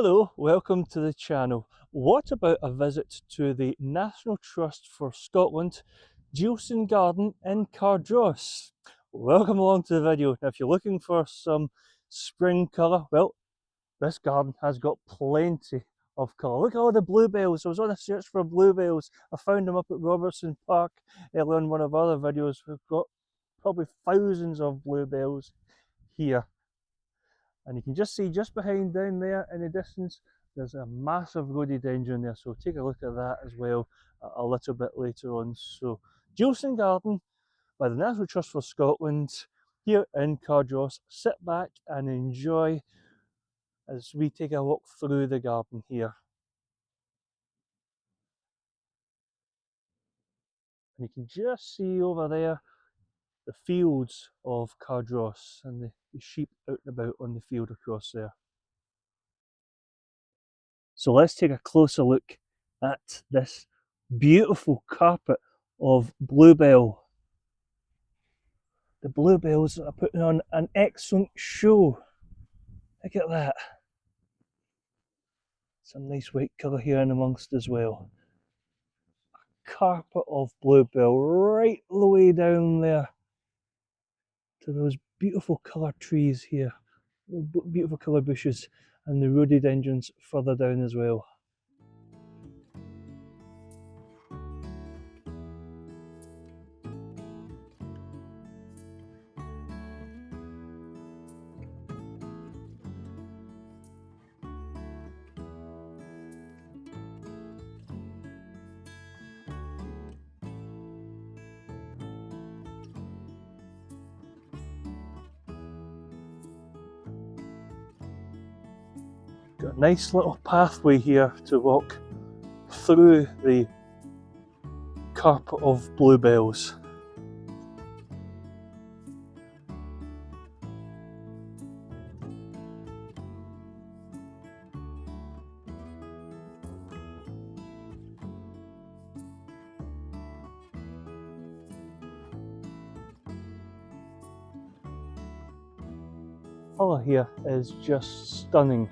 Hello, welcome to the channel. What about a visit to the National Trust for Scotland, Geilston Garden in Cardross? Welcome along to the video. Now if you're looking for some spring colour, well, this garden has got plenty of colour. Look at all the bluebells. I was on a search for bluebells. I found them up at Robertson Park earlier in one of our other videos. We've got probably thousands of bluebells here. And you can just see just behind down there in the distance, there's a massive rhododendron there. So take a look at that as well a little bit later on. So Geilston Garden by the National Trust for Scotland here in Cardross. Sit back and enjoy as we take a walk through the garden here. And you can just see over there the fields of Cardross and the sheep out and about on the field across there. So let's take a closer look at this beautiful carpet of bluebell. The bluebells are putting on an excellent show. Look at that. Some nice white colour here in amongst as well. A carpet of bluebell right the way down there to those beautiful colour trees here. Beautiful colour bushes and the rhododendrons further down as well. Got a nice little pathway here to walk through the carpet of bluebells. Colour here is just stunning.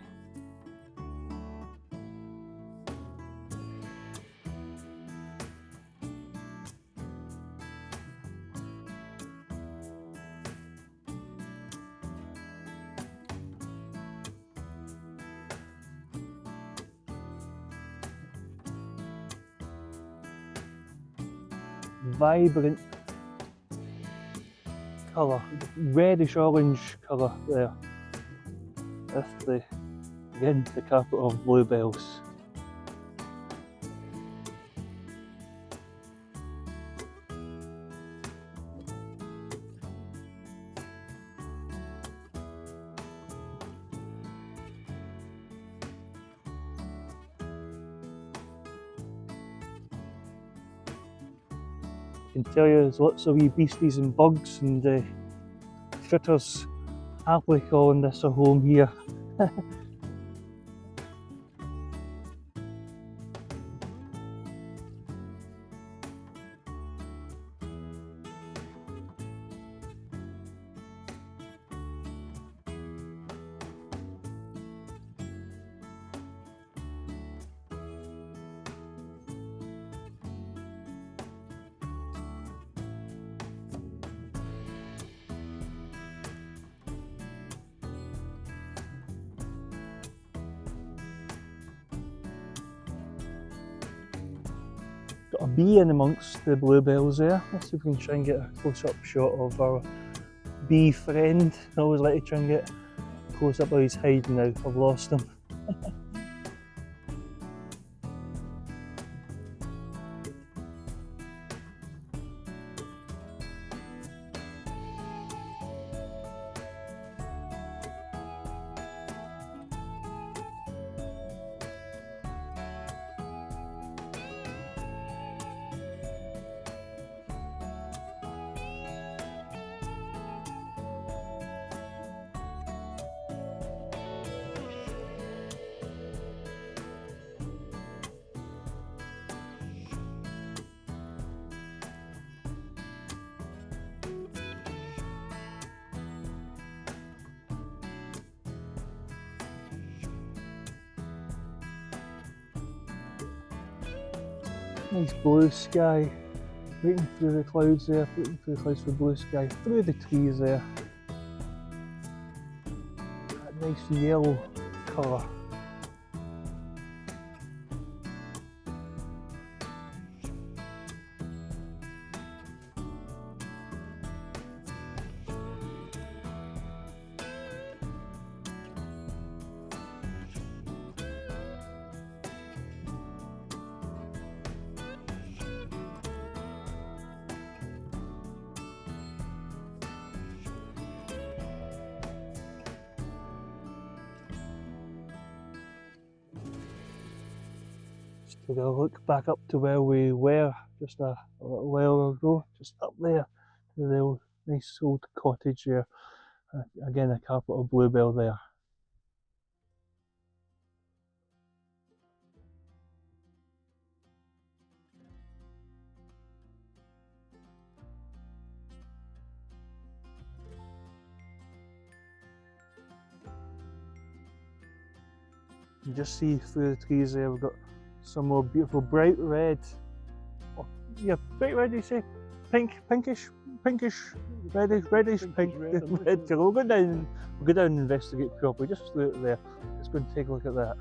Vibrant colour, reddish orange colour there with the carpet of bluebells. I can tell you there's lots of wee beasties and bugs and critters happily calling this a home here. Got a bee in amongst the bluebells there. Let's see if we can try and get a close-up shot of our bee friend. I always like to try and get close up. Oh, he's hiding now. I've lost him. Nice blue sky, breaking through the clouds there, breaking through the clouds for blue sky, through the trees there. That nice yellow colour. Take a look back up to where we were just a little while ago, just up there, to the old, nice old cottage there. Again, a carpet of bluebell there. You can just see through the trees there, we've got some more beautiful bright red. Oh, yeah, bright red, you say? Pinkish, reddish, pink, red colour. We'll go down and investigate properly, just through it there. Let's go and take a look at that.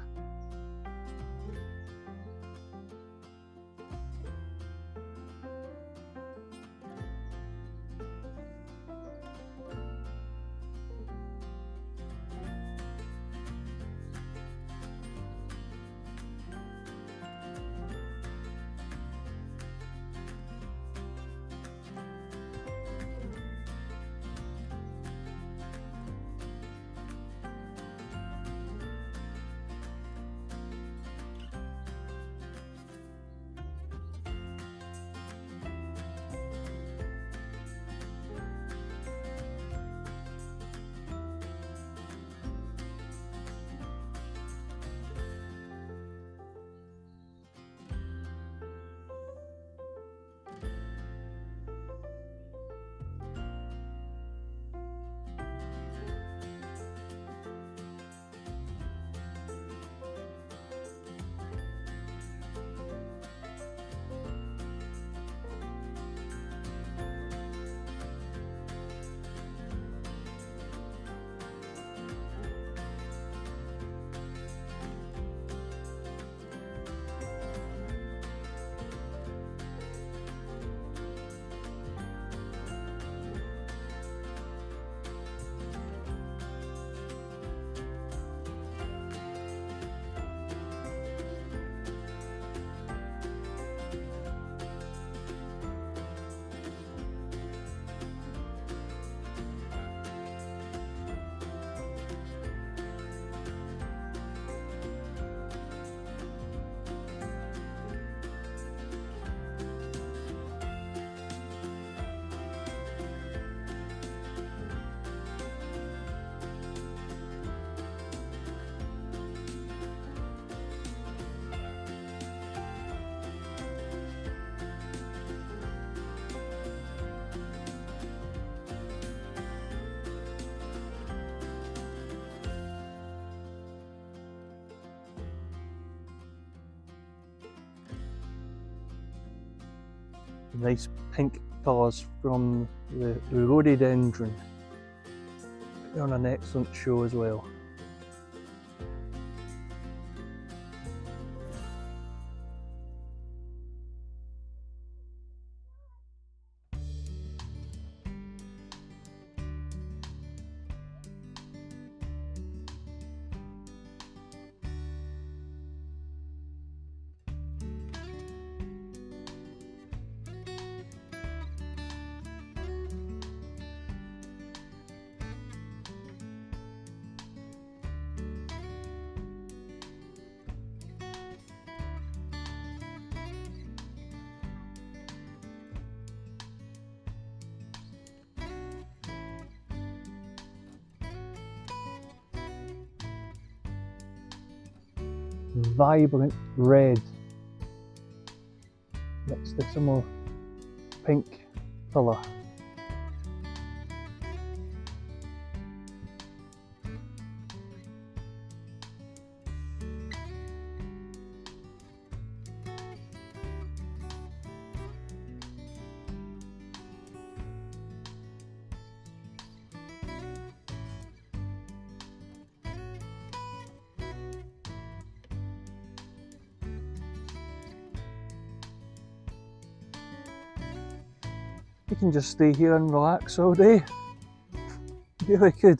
Nice pink colours from the rhododendron. They're on an excellent show as well. Vibrant red mixed with some more pink colour. You can just stay here and relax all day. Really good.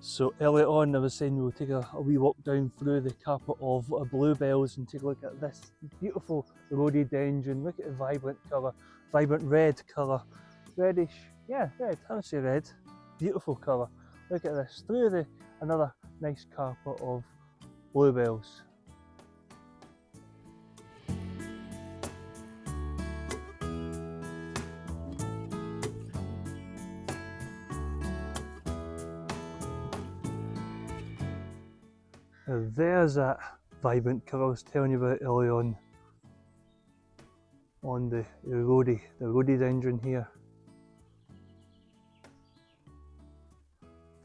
So earlier on I was saying we'll take a wee walk down through the carpet of bluebells and take a look at this beautiful rhododendron. Look at the vibrant colour, vibrant red colour, reddish, yeah, red, I would say red, beautiful colour. Look at this, through another nice carpet of bluebells. Now there's that vibrant colour I was telling you about early on the rhododendron here.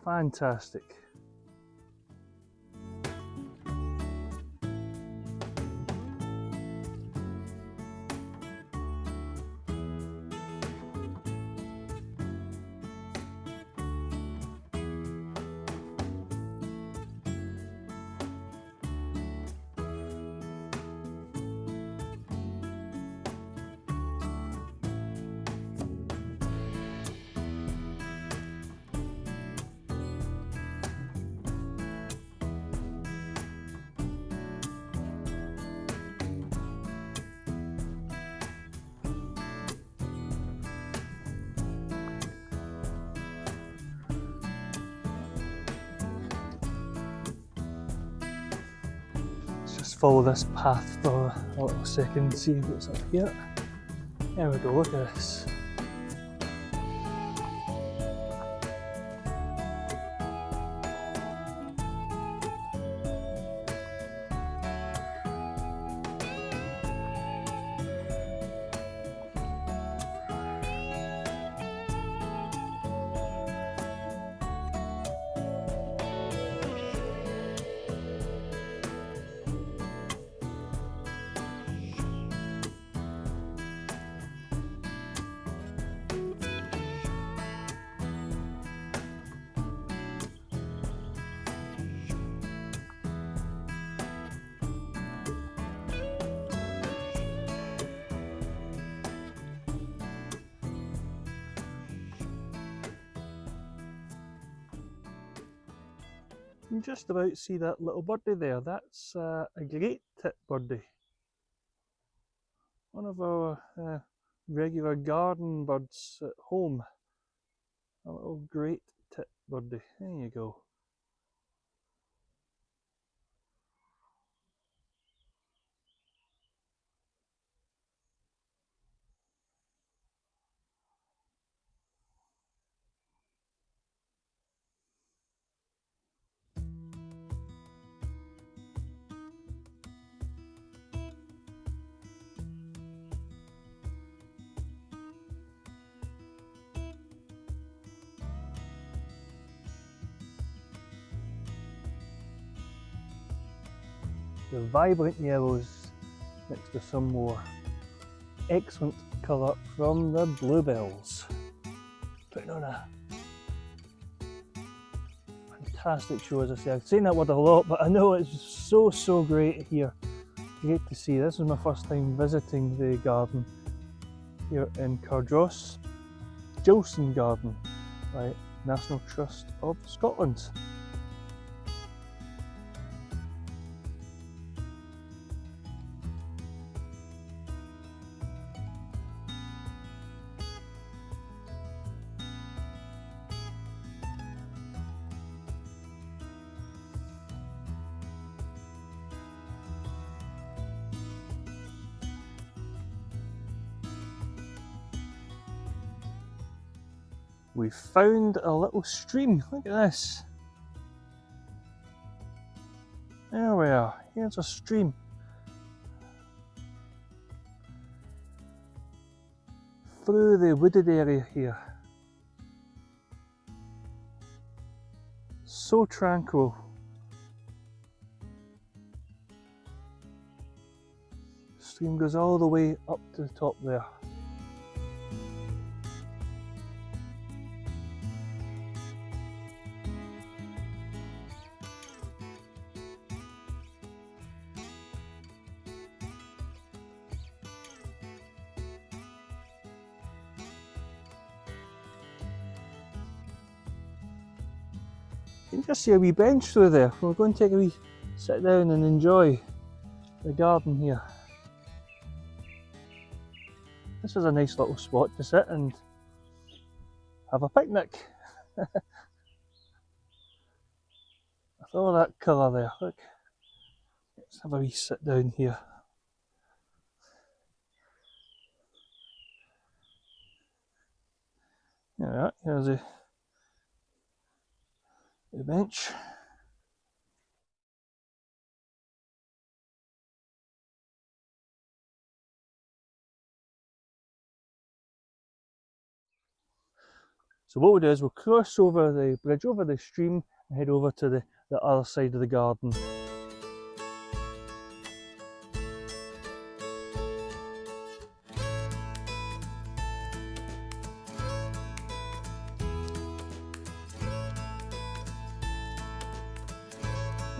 Fantastic. Just follow this path for a little second, see what's up here. There we go, look at this. can just about see that little birdie there. That's a great tit birdie. One of our regular garden birds at home. A little great tit birdie. There you go. The vibrant yellows next to some more excellent colour from the bluebells. Putting on a fantastic show, as I say. I've seen that word a lot, but I know it's so great here. Great to see. This is my first time visiting the garden here in Cardross, Geilston Garden by National Trust of Scotland. We found a little stream. Look at this. There we are. Here's a stream. Through the wooded area here. So tranquil. The stream goes all the way up to the top there. You can just see a wee bench through there. We're going to take a wee sit down and enjoy the garden here. This is a nice little spot to sit and have a picnic. With all that colour there, look. Let's have a wee sit down here. There we are, here's the bench. So what we'll do is we'll cross over the bridge, over the stream, and head over to the other side of the garden.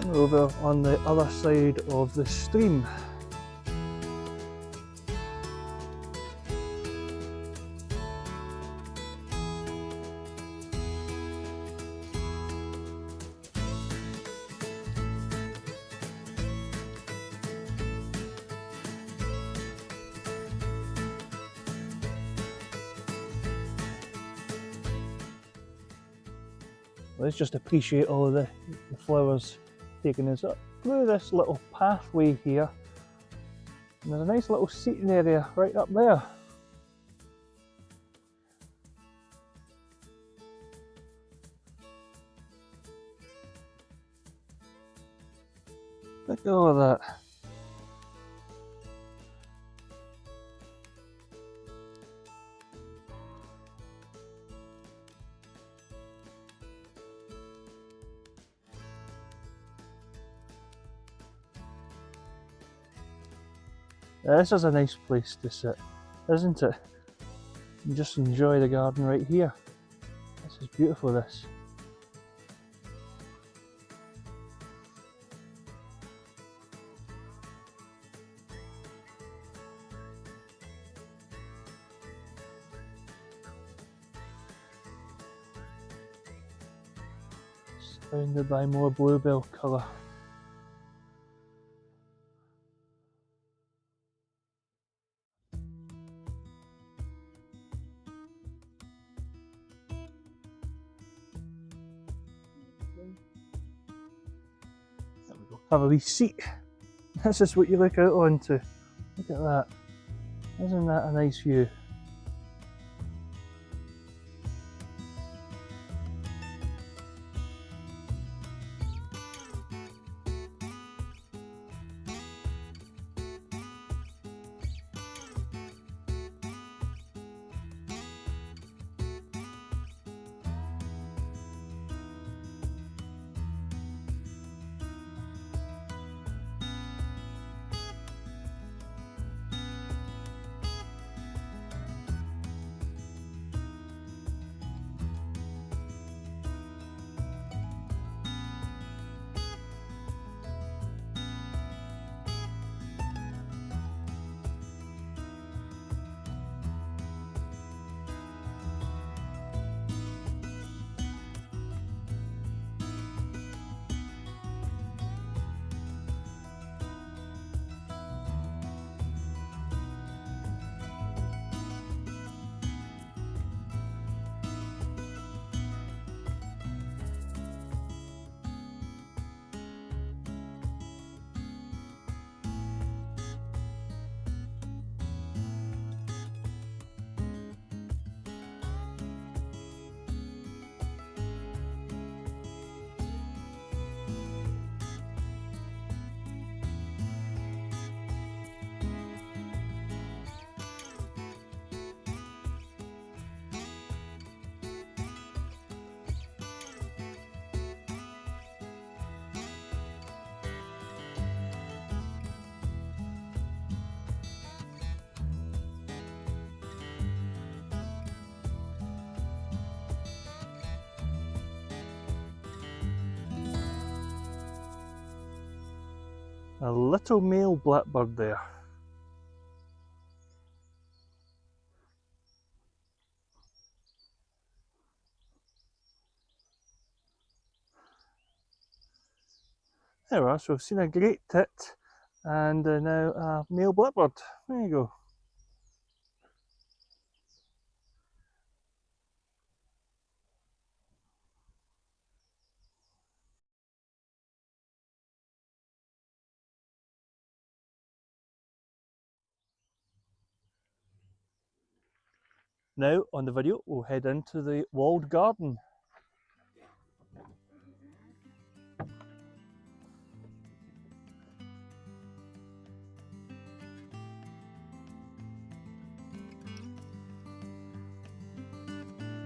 And over on the other side of the stream. Let's just appreciate all of the flowers taking us up through this little pathway here. And there's a nice little seating area right up there. Look at all of that. This is a nice place to sit, isn't it? And just enjoy the garden right here. This is beautiful, this. surrounded by more bluebell colour. There we go. Have a wee seat. This is what you look out onto. Look at that. Isn't that a nice view? A little male blackbird there. There we are, so we've seen a great tit and now a male blackbird. There you go. Now on the video we'll head into the walled garden.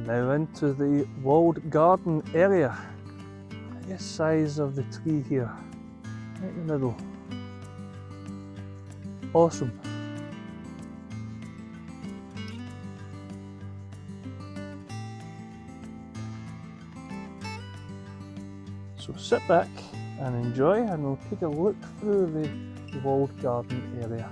Now into the walled garden area. Look at the size of the tree here, right in the middle. Awesome. So sit back and enjoy, and we'll take a look through the walled garden area.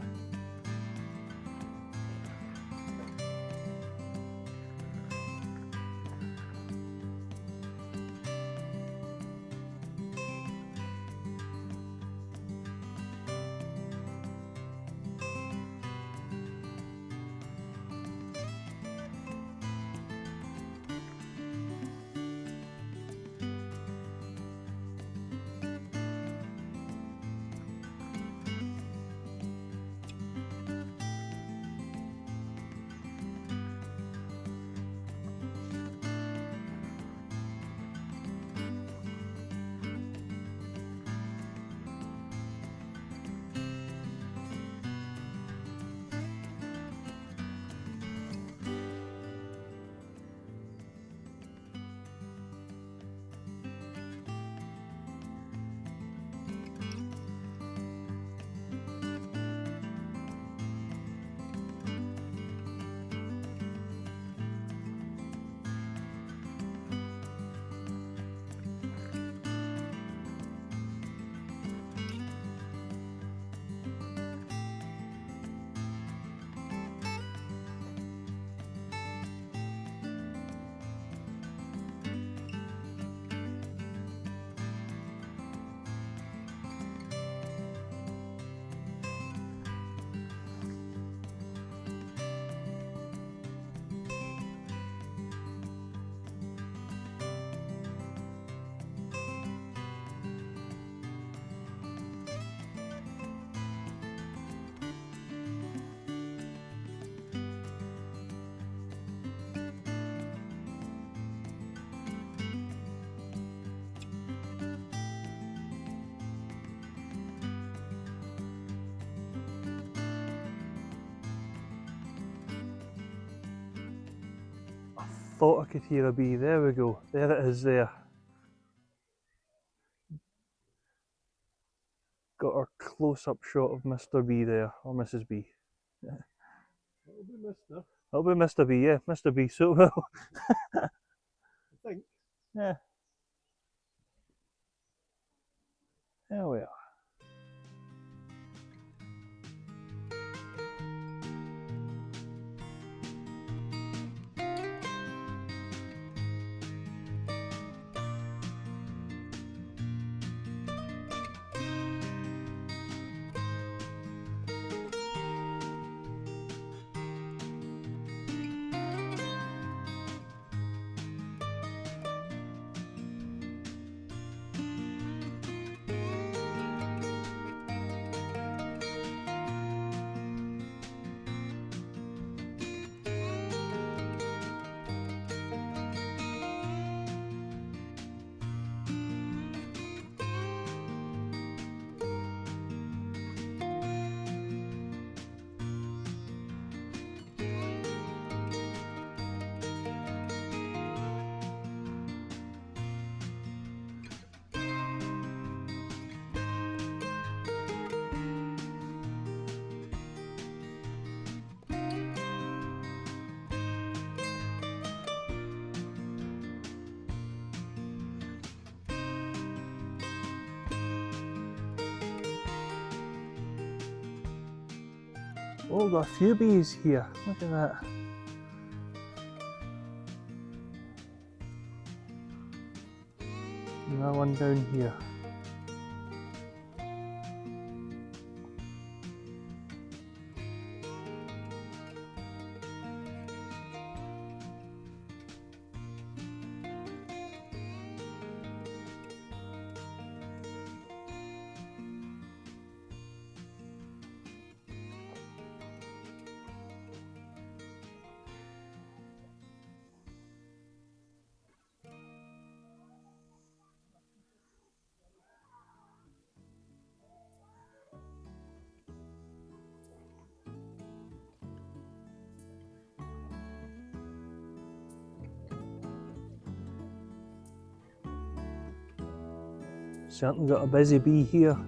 thought I could hear a bee. There we go. There it is there. Got our close-up shot of Mr. Bee there, or Mrs. Bee. It'll be Mr. It'll be Mr. Bee, yeah, Mr. Bee, so it will. I think. Yeah. There we are. Oh, we've got a few bees here. Look at that. Another one down here. Certainly got a busy bee here.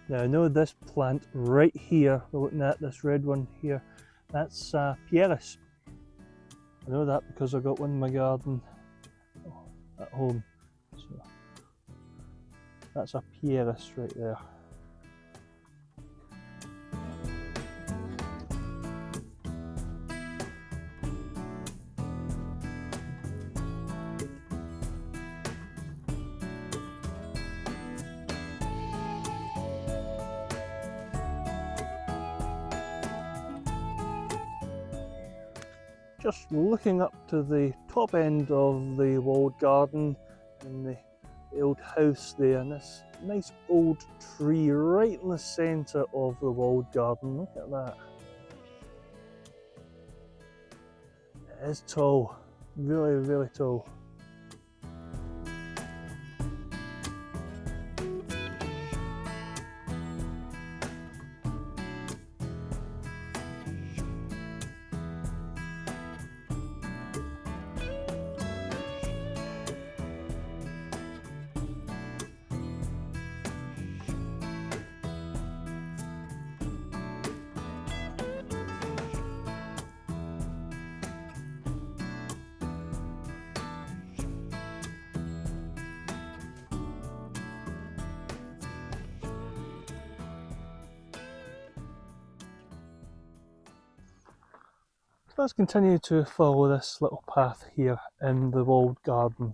Now I know this plant right here, we're looking at this red one here, that's Pieris. I know that because I got one in my garden at home. So that's a Pieris right there. just looking up to the top end of the walled garden and the old house there, and this nice old tree right in the centre of the walled garden. Look at that. It is tall, really, really tall. Let's continue to follow this little path here in the walled garden.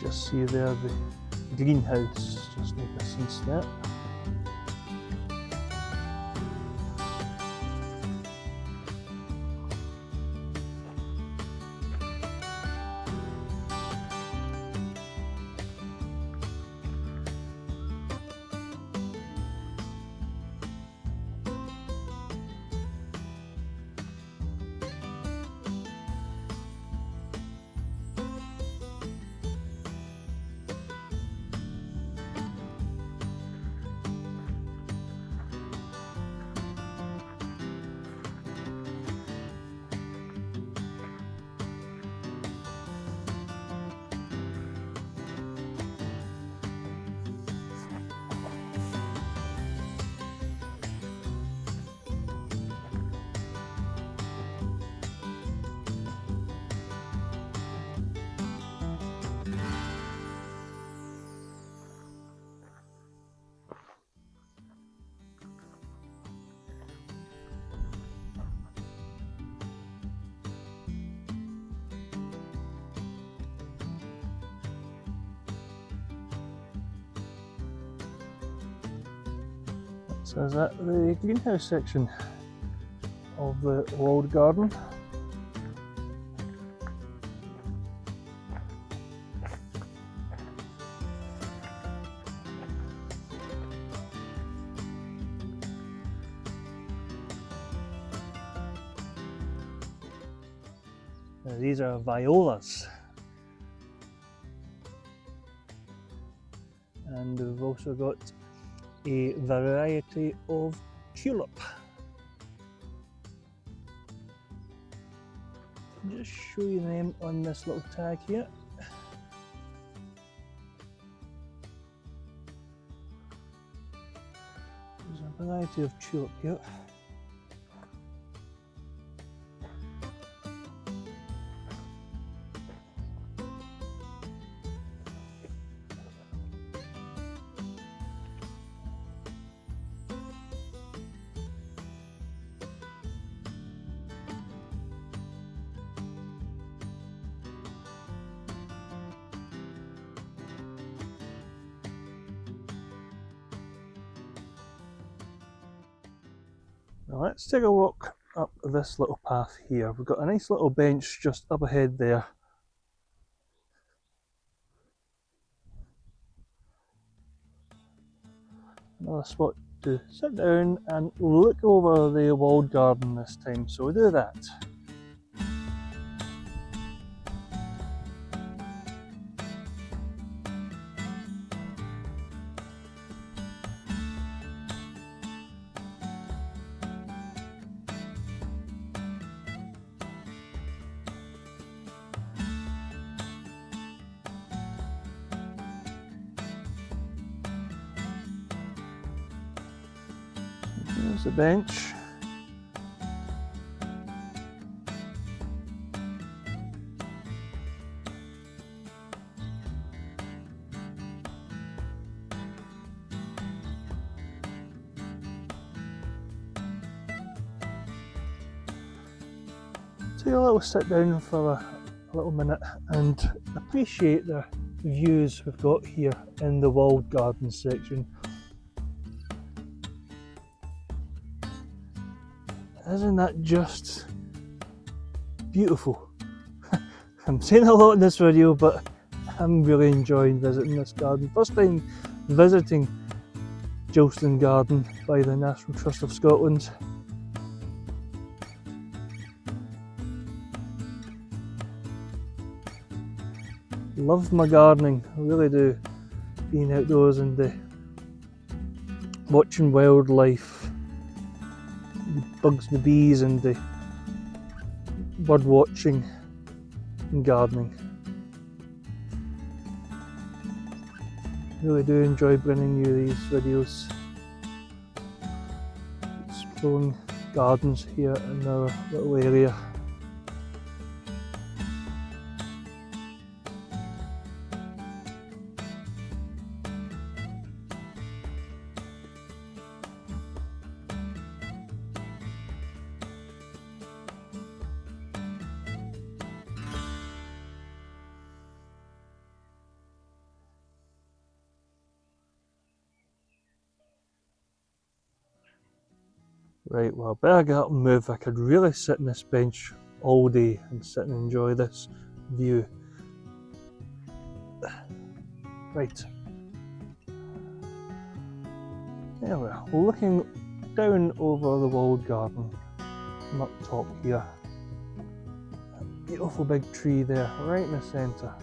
Just see there the greenhouse just in the distance there. So is that the greenhouse section of the walled garden? Now these are violas, and we've also got a variety of tulip. I'll just show you them on this little tag here. There's a variety of tulip here. Now let's take a walk up this little path here. We've got a nice little bench just up ahead there. Another spot to sit down and look over the walled garden this time, so we do that. There's the bench. Take a little sit down for a little minute and appreciate the views we've got here in the walled garden section. Isn't that just beautiful? I'm saying a lot in this video, but I'm really enjoying visiting this garden. First time visiting Geilston Garden by the National Trust of Scotland. Love my gardening, I really do. Being outdoors and watching wildlife, the bugs, the bees, and the bird watching and gardening. Really do enjoy bringing you these videos, exploring gardens here in our little area. Right, well, I better get up and move. I could really sit on this bench all day and sit and enjoy this view. Right. There we are, looking down over the walled garden. I'm up top here. A beautiful big tree there, right in the centre.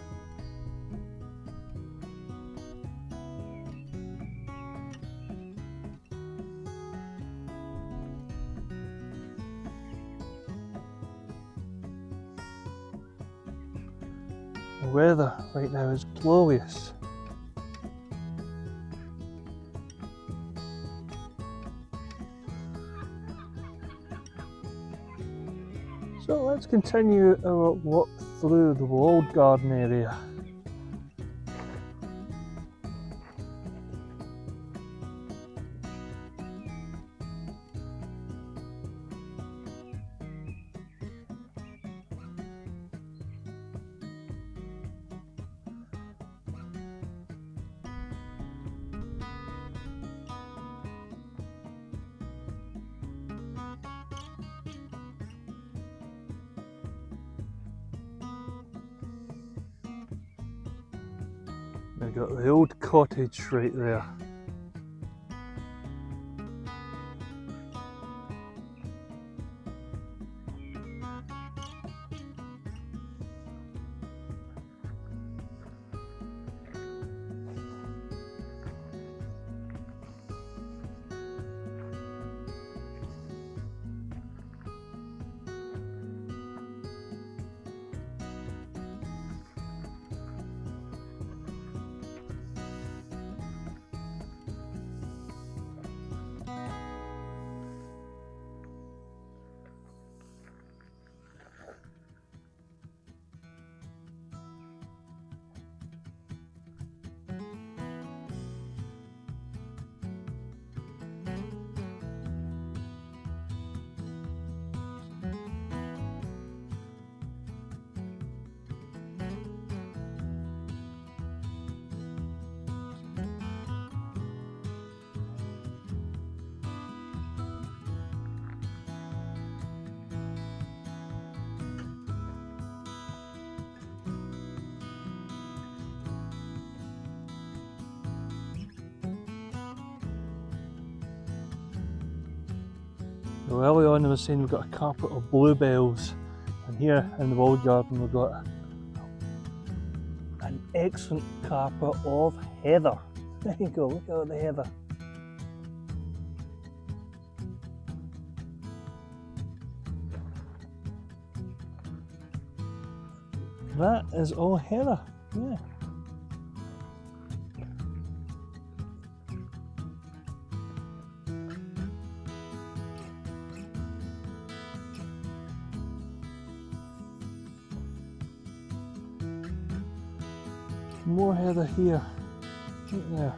The weather right now is glorious. So let's continue our walk through the walled garden area. We've got the old cottage right there. So early on I was saying we've got a carpet of bluebells, and here in the walled garden we've got an excellent carpet of heather. There you go, look at the heather. That is all heather, yeah. More heather here, right there.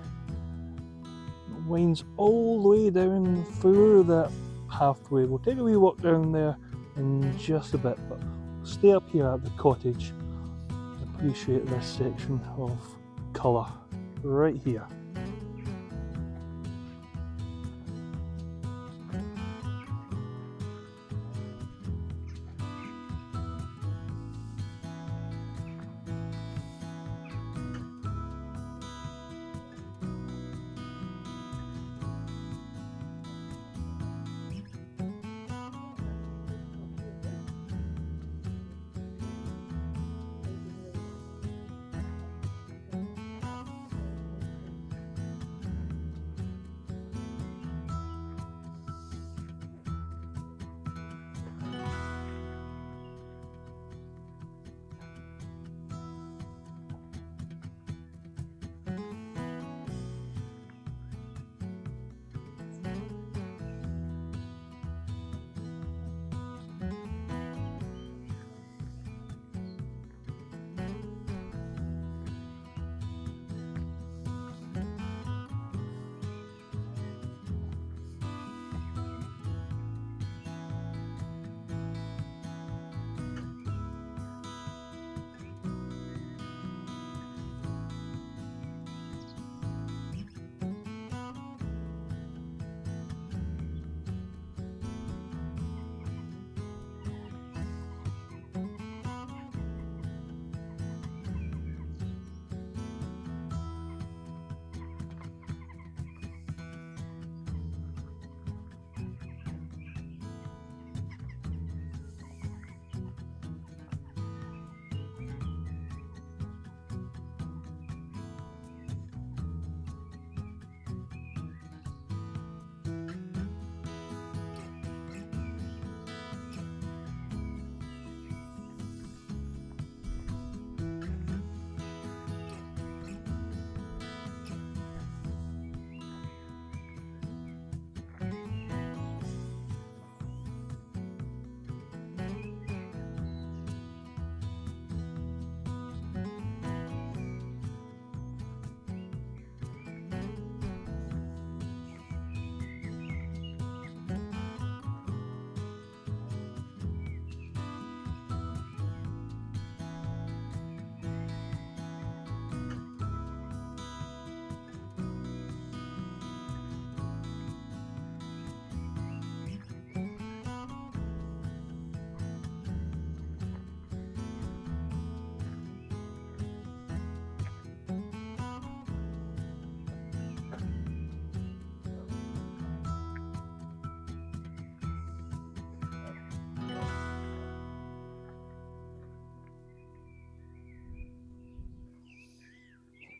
It winds all the way down through that pathway. We'll take a wee walk down there in just a bit, but stay up here at the cottage. Appreciate this section of colour right here.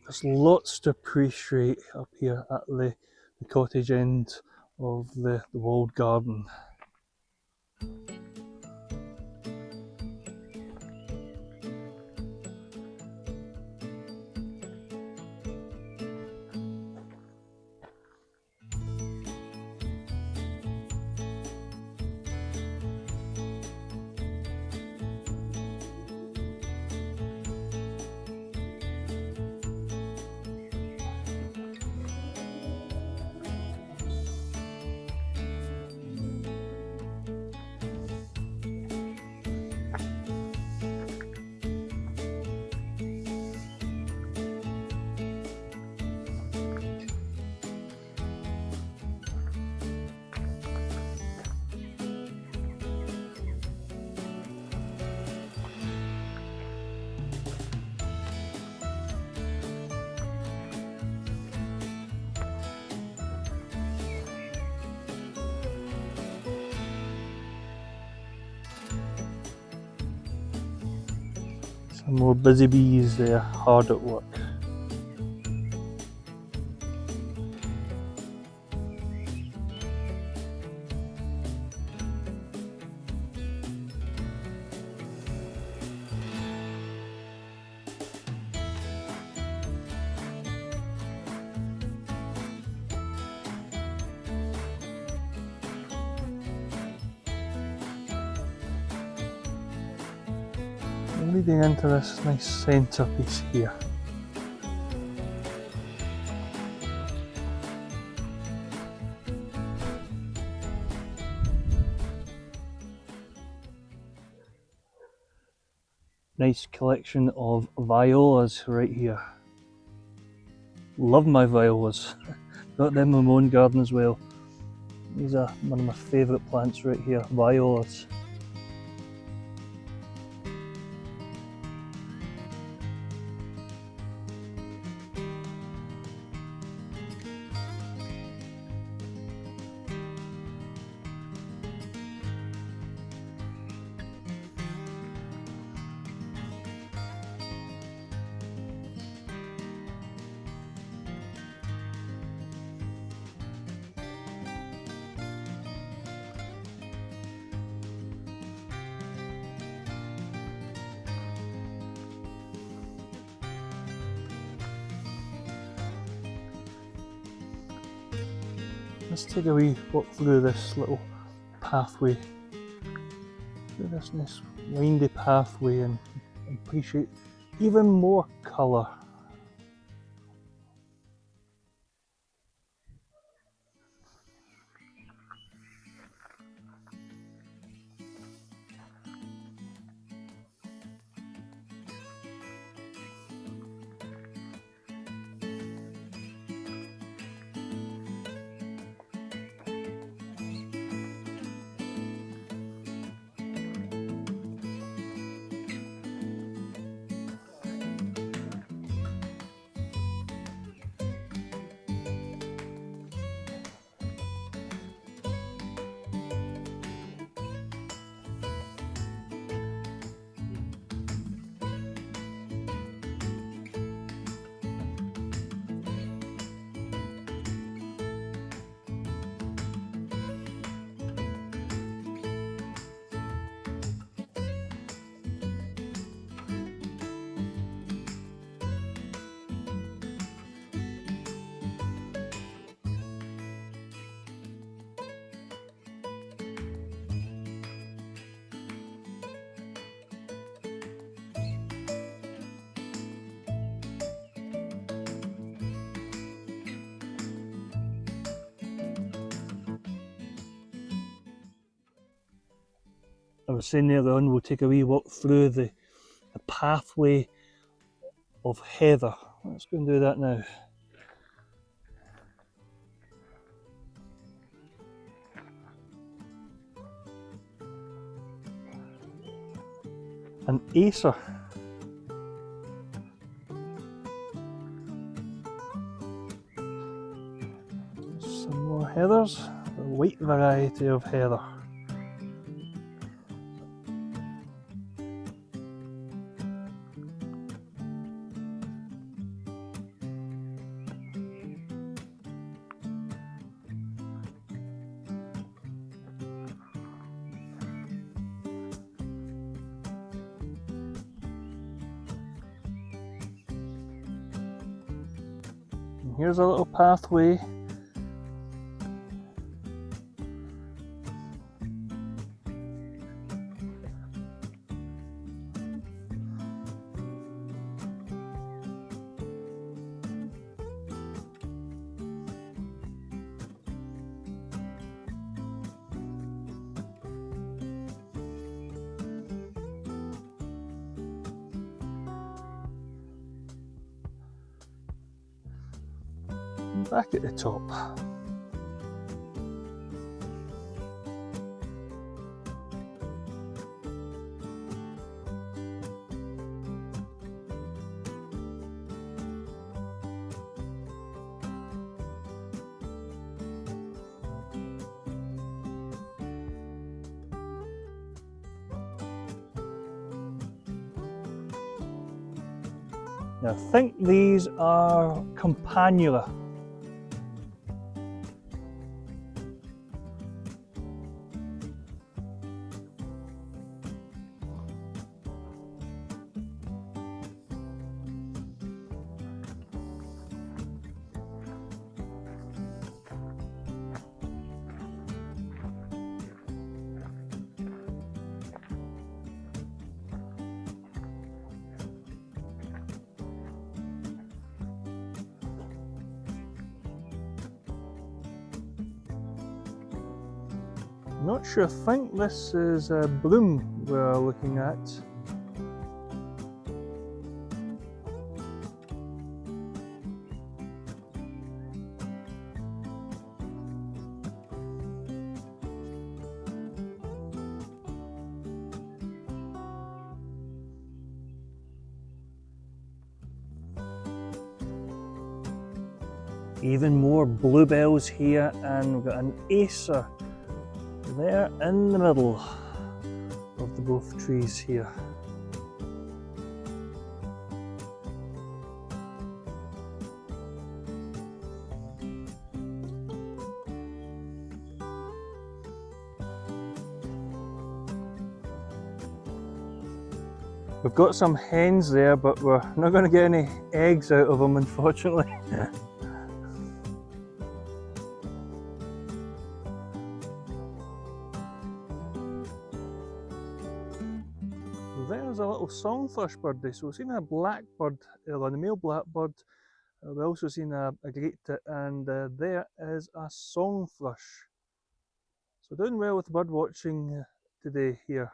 There's lots to appreciate up here at the cottage end of the walled garden. Some more busy bees there, hard at work. Leading into this nice centrepiece here. Nice collection of violas right here. Love my violas. Got them in my own garden as well. These are one of my favourite plants right here, violas. Let's take a wee walk through this little pathway, through this nice windy pathway, and appreciate even more colour. I was saying earlier on, we'll take a wee walk through the pathway of heather. Let's go and do that now. An acer. Some more heathers, the white variety of heather. And here's a little pathway. Back at the top. Now, I think these are campanula. Not sure, I think this is a bloom we're looking at. Even more bluebells here, and we've got an acer there in the middle of the both trees here. We've got some hens there, but we're not going to get any eggs out of them, unfortunately. There's a little song thrush birdie. So we've seen a blackbird earlier, the male blackbird. We've also seen a great tit, and there is a song thrush. So doing well with bird watching today here.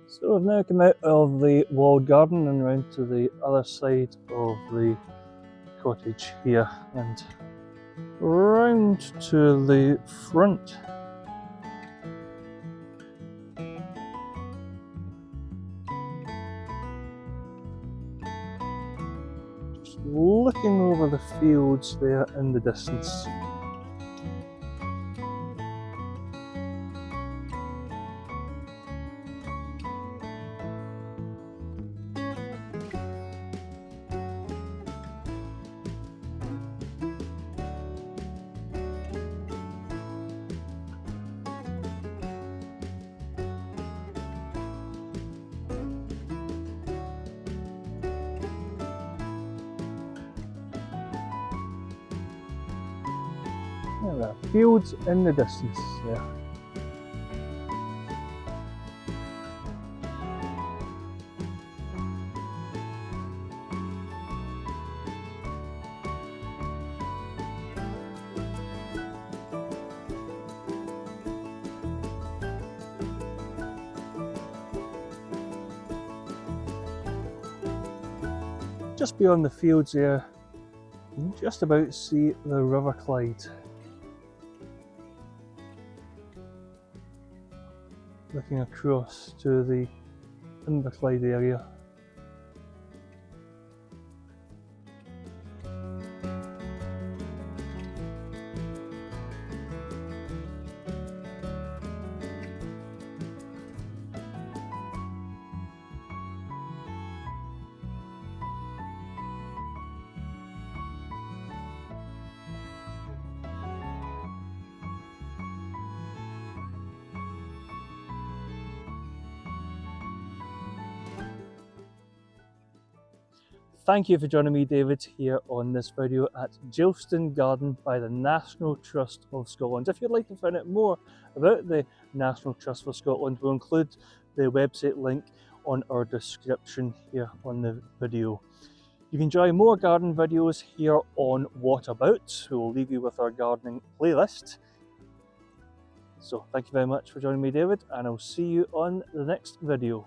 So we've now come out of the walled garden and round to the other side of the cottage here and round to the front. Just looking over the fields there in the distance. There are fields in the distance there. Just beyond the fields there, you can just about see the River Clyde. Looking across to the Clyde area. Thank you for joining me, David, here on this video at Geilston Garden by the National Trust of Scotland. If you'd like to find out more about the National Trust for Scotland, we'll include the website link on our description here on the video. You can enjoy more garden videos here on What About. We will leave you with our gardening playlist. So thank you very much for joining me, David, and I'll see you on the next video.